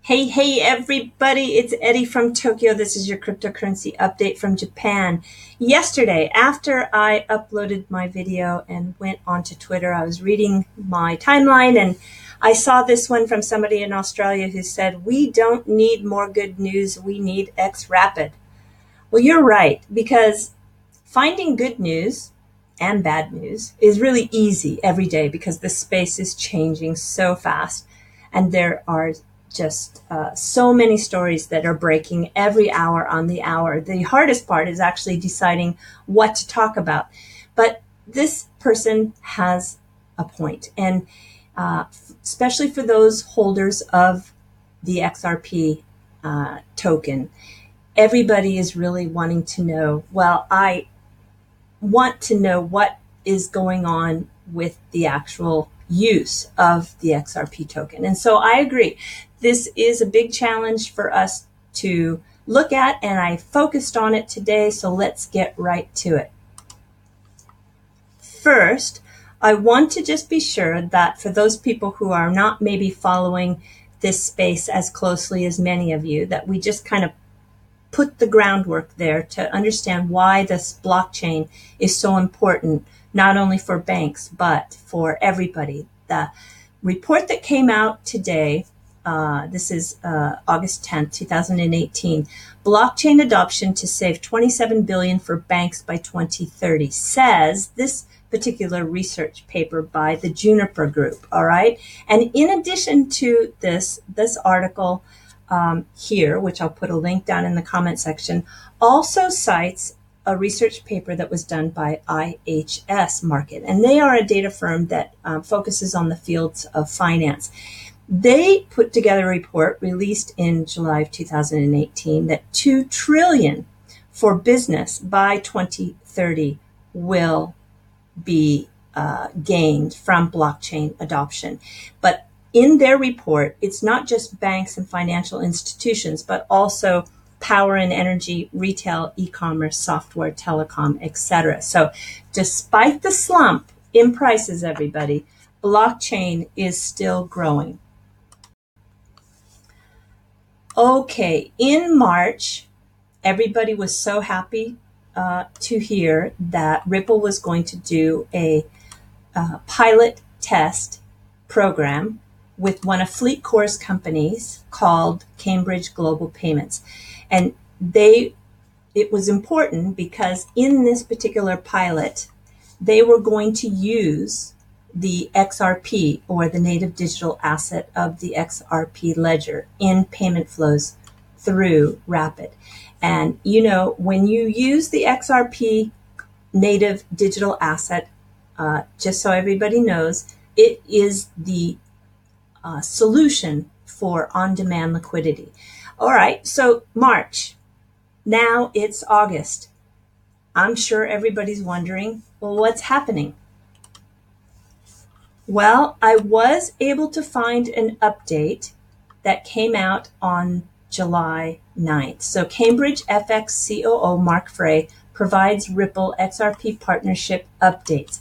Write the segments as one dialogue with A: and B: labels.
A: Hey, everybody, it's Eddie from Tokyo. This is your cryptocurrency update from Japan. Yesterday, after I uploaded my video and went onto Twitter, I was reading my timeline and I saw this one from somebody in Australia who said, "We don't need more good news, we need Xrapid." Well, you're right, because finding good news and bad news is really easy every day because the space is changing so fast and there are just so many stories that are breaking every hour on the hour. The hardest part is actually deciding what to talk about. But this person has a point, and especially for those holders of the XRP token, everybody is really wanting to know, well, I want to know what is going on with the actual use of the XRP token. And so I agree. This is a big challenge for us to look at, and I focused on it today, so let's get right to it. First, I want to just be sure that for those people who are not maybe following this space as closely as many of you, that we just kind of put the groundwork there to understand why this blockchain is so important, not only for banks, but for everybody. The report that came out today, this is August 10th, 2018, blockchain adoption to save $27 billion for banks by 2030, says this particular research paper by the Juniper Group, all right? And in addition to this article here, which I'll put a link down in the comment section, also cites a research paper that was done by IHS Markit, and they are a data firm that focuses on the fields of finance. They put together a report released in July of 2018 that $2 trillion for business by 2030 will be gained from blockchain adoption. But in their report, it's not just banks and financial institutions, but also power and energy, retail, e-commerce, software, telecom, etc. So despite the slump in prices, everybody, blockchain is still growing. Okay, in March, everybody was so happy to hear that Ripple was going to do a pilot test program with one of FleetCor's companies called Cambridge Global Payments. And it was important because in this particular pilot, they were going to use the XRP, or the native digital asset of the XRP ledger, in payment flows through Xrapid. And you know, when you use the XRP native digital asset, just so everybody knows, it is the solution for on-demand liquidity. All right, so March, now it's August. I'm sure everybody's wondering, well, what's happening? Well, I was able to find an update that came out on July 9th. So Cambridge FX COO Mark Frey provides Ripple XRP partnership updates.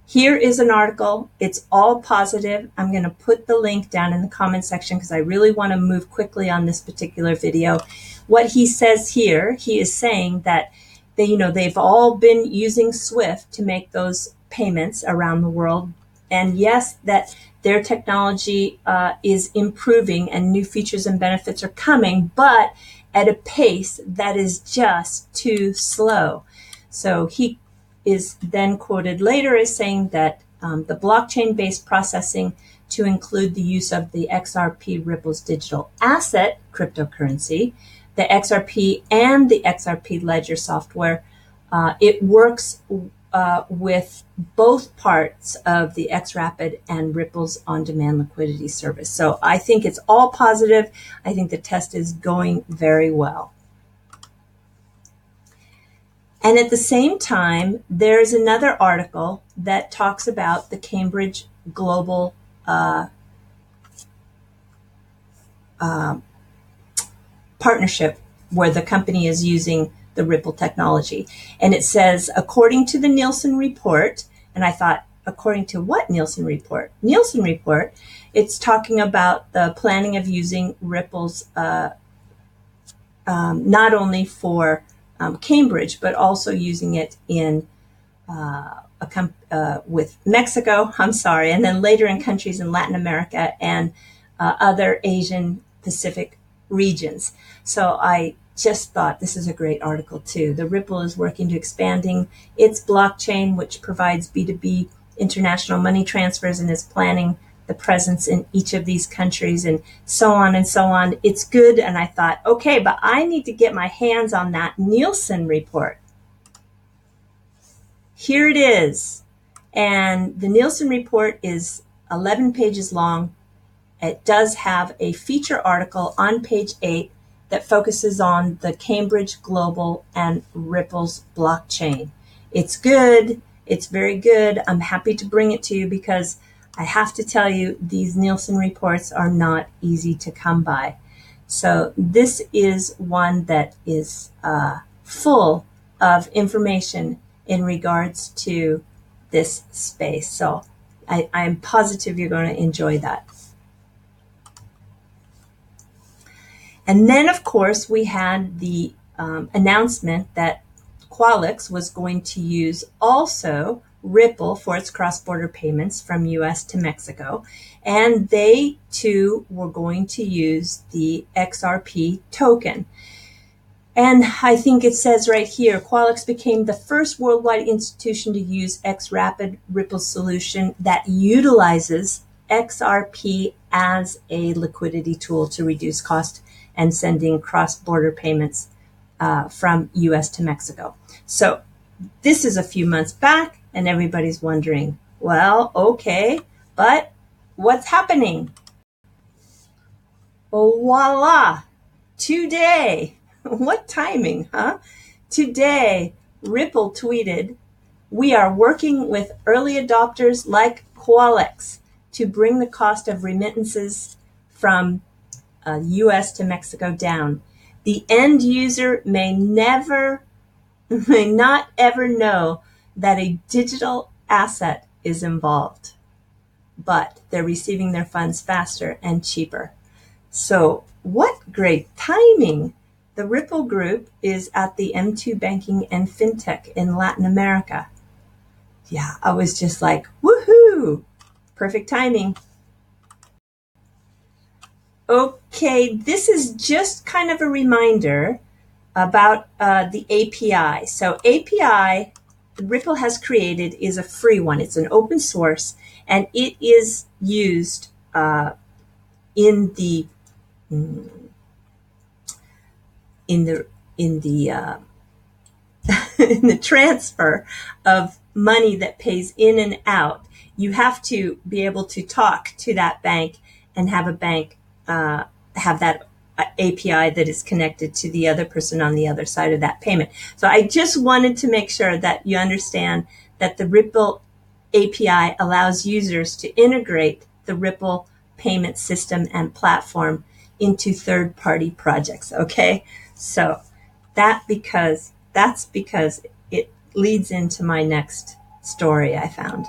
A: Here is an article. It's all positive. I'm going to put the link down in the comment section because I really want to move quickly on this particular video. What he says here, he is saying that they've all been using SWIFT to make those payments around the world. And yes, that their technology is improving and new features and benefits are coming, but at a pace that is just too slow. So he is then quoted later as saying that the blockchain-based processing to include the use of the XRP Ripple's digital asset cryptocurrency, the XRP and the XRP ledger software, it works with both parts of the Xrapid and Ripple's on-demand liquidity service. So I think it's all positive. I think the test is going very well. And at the same time, there's another article that talks about the Cambridge Global partnership, where the company is using the Ripple technology. And it says, according to the Nielsen report, and I thought, according to what Nielsen report? Nielsen report, it's talking about the planning of using Ripple's not only for Cambridge, but also using it in with Mexico, and then later in countries in Latin America and other Asian Pacific regions. So I just thought this is a great article too. The Ripple is working to expanding its blockchain, which provides B2B international money transfers, and is planning the presence in each of these countries and so on and so on. It's good. And I thought, okay, but I need to get my hands on that Nielsen report. Here it is. And the Nielsen report is 11 pages long. It does have a feature article on page 8 that focuses on the Cambridge Global and Ripple's blockchain. It's good. It's very good. I'm happy to bring it to you because I have to tell you, these Nielsen reports are not easy to come by. So this is one that is full of information in regards to this space. So I'm positive you're going to enjoy that. And then, of course, we had the announcement that Cuallix was going to use also Ripple for its cross-border payments from US to Mexico. And they, too, were going to use the XRP token. And I think it says right here, Cuallix became the first worldwide institution to use Xrapid Ripple solution that utilizes XRP as a liquidity tool to reduce cost and sending cross-border payments from US to Mexico. So this is a few months back, and everybody's wondering, well, okay, but what's happening? Oh, voila, today, what timing, huh? Today, Ripple tweeted, we are working with early adopters like Cuallix to bring the cost of remittances from US to Mexico down. The end user may not ever know that a digital asset is involved, but they're receiving their funds faster and cheaper. So what great timing. The Ripple Group is at the M2 Banking and FinTech in Latin America. Yeah, I was just like, woohoo, perfect timing. Okay, this is just kind of a reminder about the API. So API, Ripple has created, is a free one. It's an open source, and it is used in the in the transfer of money that pays in and out. You have to be able to talk to that bank and have a bank have that API that is connected to the other person on the other side of that payment. So I just wanted to make sure that you understand that the Ripple API allows users to integrate the Ripple payment system and platform into third-party projects. Okay, so that's because it leads into my next story I found.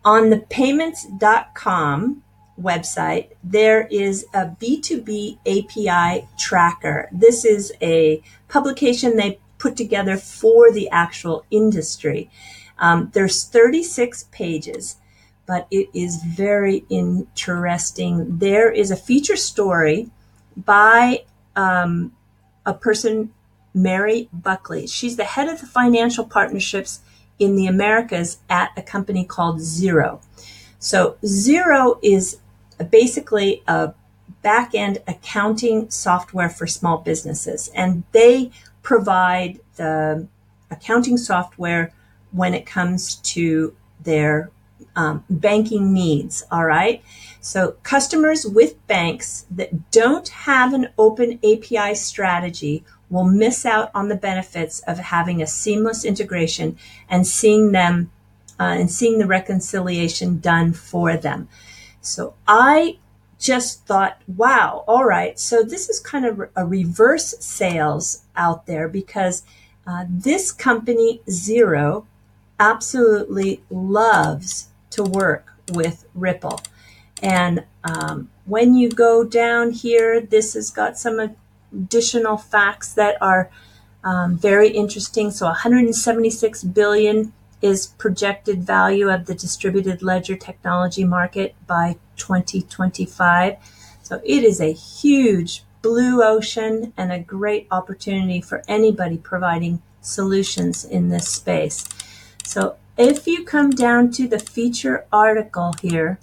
A: On the payments.com website, there is a B2B API tracker. This is a publication they put together for the actual industry. There's 36 pages, but it is very interesting. There is a feature story by a person, Mary Buckley. She's the head of the financial partnerships in the Americas at a company called Xero. So Xero is basically a back-end accounting software for small businesses, and they provide the accounting software when it comes to their banking needs. All right. So customers with banks that don't have an open API strategy will miss out on the benefits of having a seamless integration and seeing them and seeing the reconciliation done for them. So I just thought, wow, all right. So this is kind of a reverse sales out there, because this company, Xero, absolutely loves to work with Ripple. And when you go down here, this has got some additional facts that are very interesting. So 176 billion is projected value of the distributed ledger technology market by 2025. So it is a huge blue ocean and a great opportunity for anybody providing solutions in this space. So if you come down to the feature article here,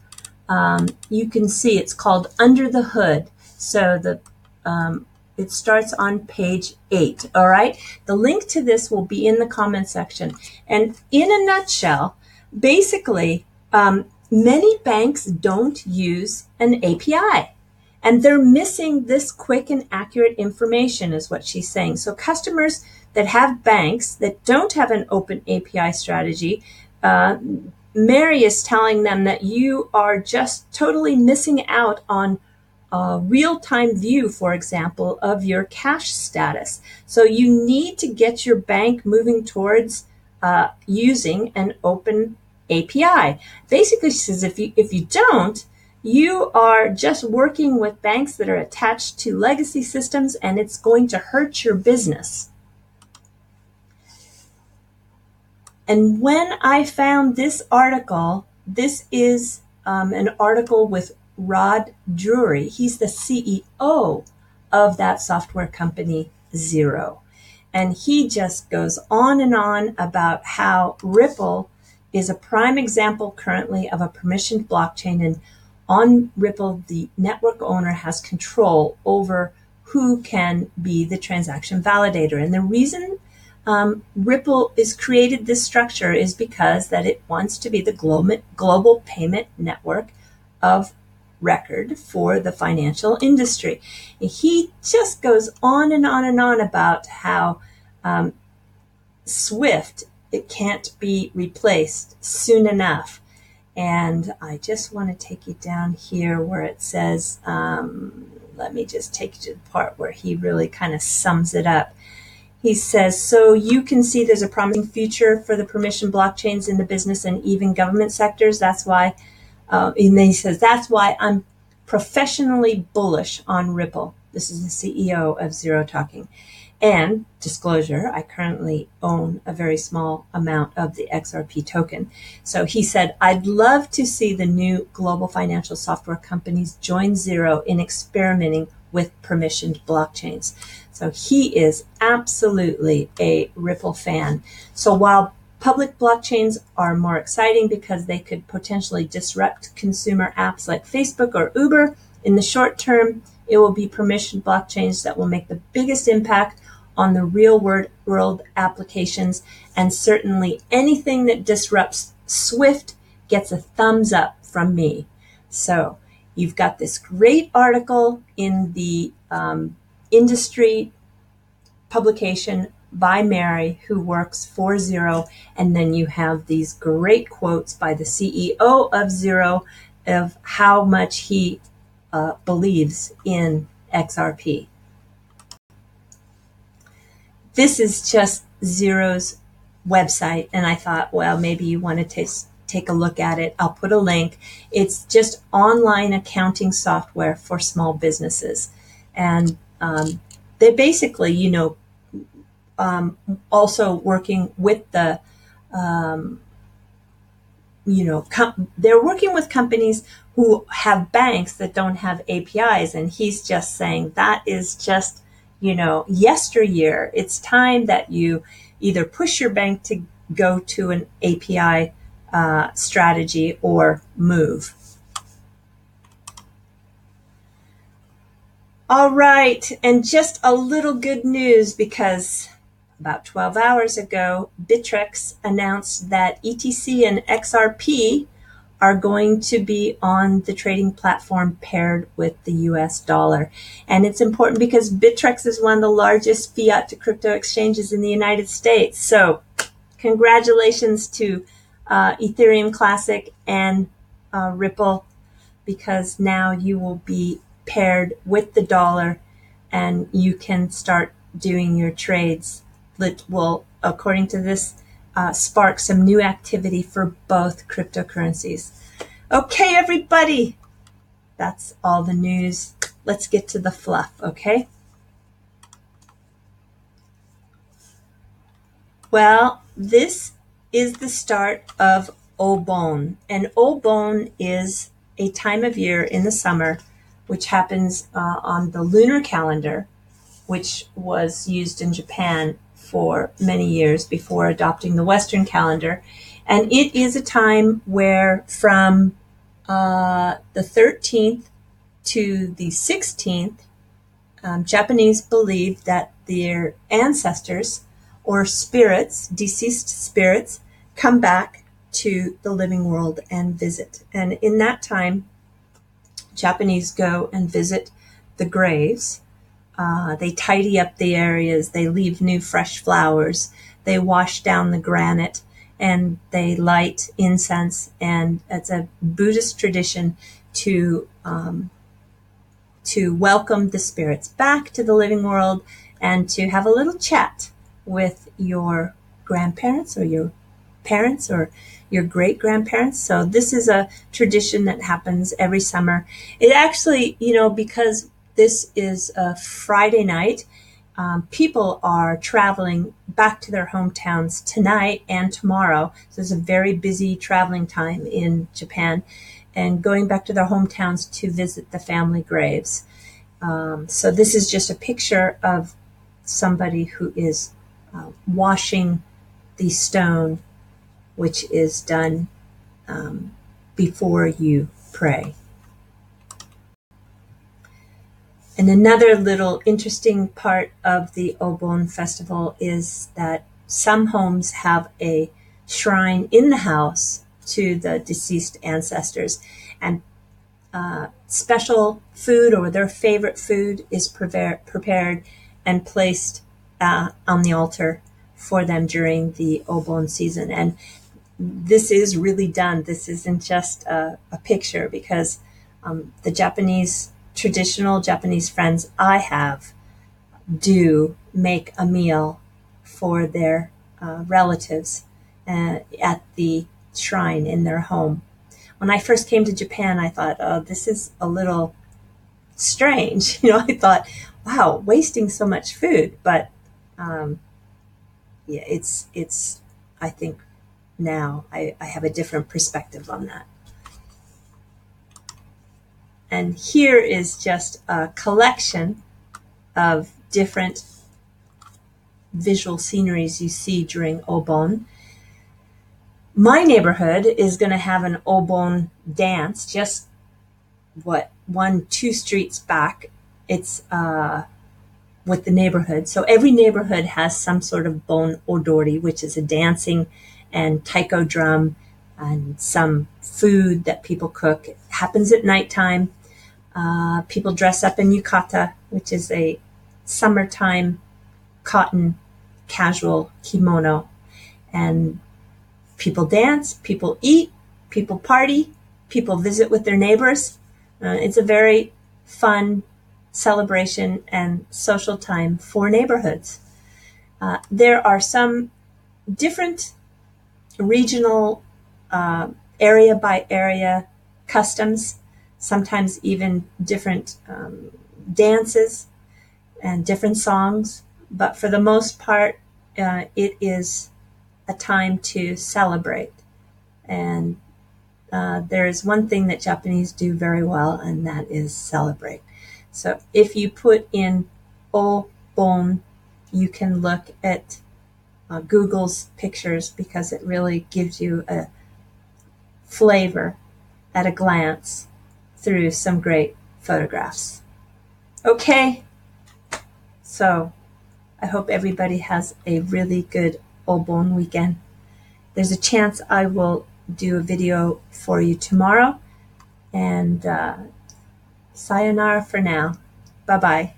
A: you can see it's called Under the Hood. So it starts on page 8. All right. The link to this will be in the comment section. And in a nutshell, basically, many banks don't use an API. And they're missing this quick and accurate information is what she's saying. So customers that have banks that don't have an open API strategy, Mary is telling them that you are just totally missing out on a real-time view, for example, of your cash status. So you need to get your bank moving towards using an open API. Basically, she says if you don't, you are just working with banks that are attached to legacy systems, and it's going to hurt your business. And when I found this article, this is an article with Rod Drury. He's the CEO of that software company, Xero. And he just goes on and on about how Ripple is a prime example currently of a permissioned blockchain, and on Ripple, the network owner has control over who can be the transaction validator. And the reason Ripple is created this structure is because that it wants to be the global payment network of record for the financial industry. And he just goes on and on and on about how Swift, it can't be replaced soon enough. And I just want to take you down here where it says, let me just take you to the part where he really kind of sums it up. He says, so you can see there's a promising future for the permission blockchains in the business and even government sectors. That's why, and then he says, that's why I'm professionally bullish on Ripple. This is the CEO of Xrapid talking. And disclosure, I currently own a very small amount of the XRP token. So he said, I'd love to see the new global financial software companies join Xrapid in experimenting with permissioned blockchains. So he is absolutely a Ripple fan. So while public blockchains are more exciting because they could potentially disrupt consumer apps like Facebook or Uber, in the short term, it will be permissioned blockchains that will make the biggest impact on the real world applications, and certainly anything that disrupts Swift gets a thumbs up from me. So you've got this great article in the industry publication by Mary, who works for Xrapid, and then you have these great quotes by the CEO of Xrapid of how much he believes in XRP. This is just Xero's website, and I thought, well, maybe you want to take a look at it. I'll put a link. It's just online accounting software for small businesses. And they basically, also working with the, they're working with companies who have banks that don't have APIs. And he's just saying that is just, yesteryear. It's time that you either push your bank to go to an API strategy or move. All right, and just a little good news, because about 12 hours ago, Bittrex announced that ETC and XRP are going to be on the trading platform paired with the US dollar. And it's important because Bittrex is one of the largest fiat to crypto exchanges in the United States. So congratulations to Ethereum Classic and Ripple, because now you will be paired with the dollar and you can start doing your trades that will, according to this spark some new activity for both cryptocurrencies. Okay, everybody, that's all the news. Let's get to the fluff, okay? Well, this is the start of Obon, and Obon is a time of year in the summer which happens on the lunar calendar, which was used in Japan for many years before adopting the Western calendar. And it is a time where from the 13th to the 16th, Japanese believe that their ancestors or spirits, deceased spirits, come back to the living world and visit. And in that time, Japanese go and visit the graves. They tidy up the areas. They leave new fresh flowers. They wash down the granite and they light incense. And it's a Buddhist tradition to welcome the spirits back to the living world and to have a little chat with your grandparents or your parents or your great-grandparents. So this is a tradition that happens every summer. It actually, because this is a Friday night, people are traveling back to their hometowns tonight and tomorrow. So it's a very busy traveling time in Japan and going back to their hometowns to visit the family graves. So this is just a picture of somebody who is washing the stone, which is done before you pray. And another little interesting part of the Obon festival is that some homes have a shrine in the house to the deceased ancestors, and special food or their favorite food is prepared and placed on the altar for them during the Obon season. And this is really done. This isn't just a picture, because the traditional Japanese friends I have do make a meal for their relatives at the shrine in their home. When I first came to Japan, I thought, oh, this is a little strange. I thought, wow, wasting so much food. But yeah, it's. I think now I have a different perspective on that. And here is just a collection of different visual sceneries you see during Obon. My neighborhood is going to have an Obon dance just 1-2 streets back. It's with the neighborhood. So every neighborhood has some sort of bon odori, which is a dancing and taiko drum and some food that people cook. It happens at nighttime. People dress up in yukata, which is a summertime cotton casual kimono. And people dance, people eat, people party, people visit with their neighbors. It's a very fun celebration and social time for neighborhoods. There are some different regional area by area customs, sometimes even different dances and different songs. But for the most part, it is a time to celebrate. And there's one thing that Japanese do very well, and that is celebrate. So if you put in Obon, you can look at Google's pictures, because it really gives you a flavor at a glance through some great photographs. Okay, so I hope everybody has a really good Obon weekend. There's a chance I will do a video for you tomorrow, and sayonara for now. Bye-bye.